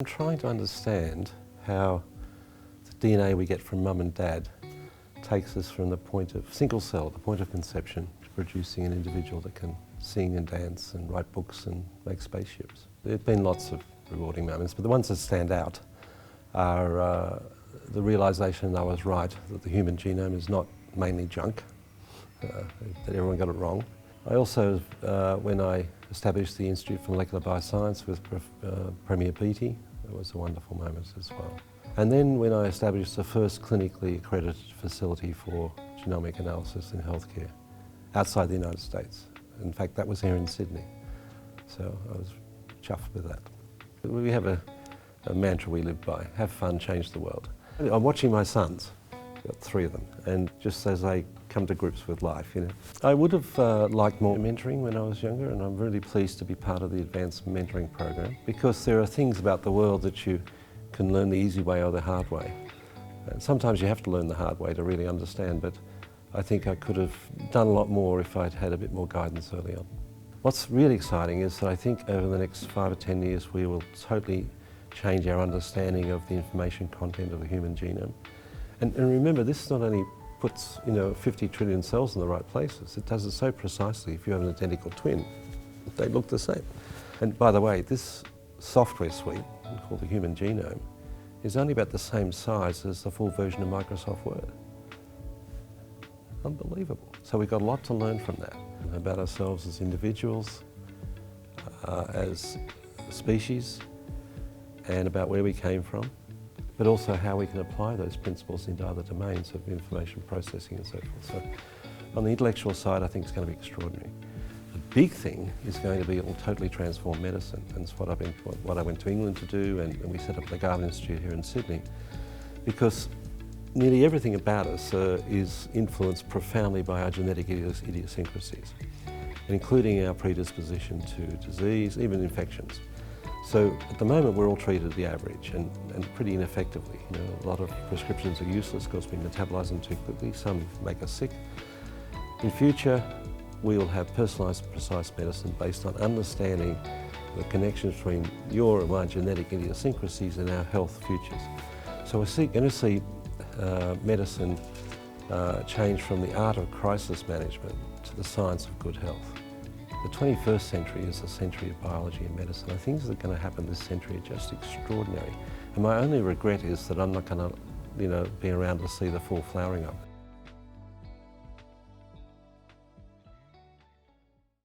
I'm trying to understand how the DNA we get from mum and dad takes us from the point of single cell, the point of conception, to producing an individual that can sing and dance and write books and make spaceships. There have been lots of rewarding moments, but the ones that stand out are the realisation I was right, that the human genome is not mainly junk, that everyone got it wrong. I also, when I established the Institute for Molecular Bioscience with Premier Beattie, it was a wonderful moment as well. And then when I established the first clinically accredited facility for genomic analysis in healthcare outside the United States. In fact, that was here in Sydney. So I was chuffed with that. We have a mantra we live by: have fun, change the world. I'm watching my sons, I've got 3 of them, and just as they come to grips with life, I would have liked more mentoring when I was younger, and I'm really pleased to be part of the advanced mentoring program, because there are things about the world that you can learn the easy way or the hard way. And sometimes you have to learn the hard way to really understand, but I think I could have done a lot more if I'd had a bit more guidance early on. What's really exciting is that I think over the next 5 or 10 years we will totally change our understanding of the information content of the human genome. And remember, this not only puts 50 trillion cells in the right places, it does it so precisely. If you have an identical twin, they look the same. And by the way, this software suite, called the human genome, is only about the same size as the full version of Microsoft Word. Unbelievable. So we've got a lot to learn from that, about ourselves as individuals, as a species, and about where we came from, but also how we can apply those principles into other domains of information processing and so forth. So on the intellectual side, I think it's going to be extraordinary. The big thing is going to be it will totally transform medicine, and it's what I went to England to do, and we set up the Garvan Institute here in Sydney, because nearly everything about us is influenced profoundly by our genetic idiosyncrasies, including our predisposition to disease, even infections. So at the moment we're all treated the average and pretty ineffectively. A lot of prescriptions are useless because we metabolize them too quickly. Some make us sick. In future, we will have personalised, precise medicine based on understanding the connection between your and my genetic idiosyncrasies and our health futures. So we're going to see medicine change from the art of crisis management to the science of good health. The 21st century is a century of biology and medicine. The things that are going to happen this century are just extraordinary. And my only regret is that I'm not going to be around to see the full flowering of it.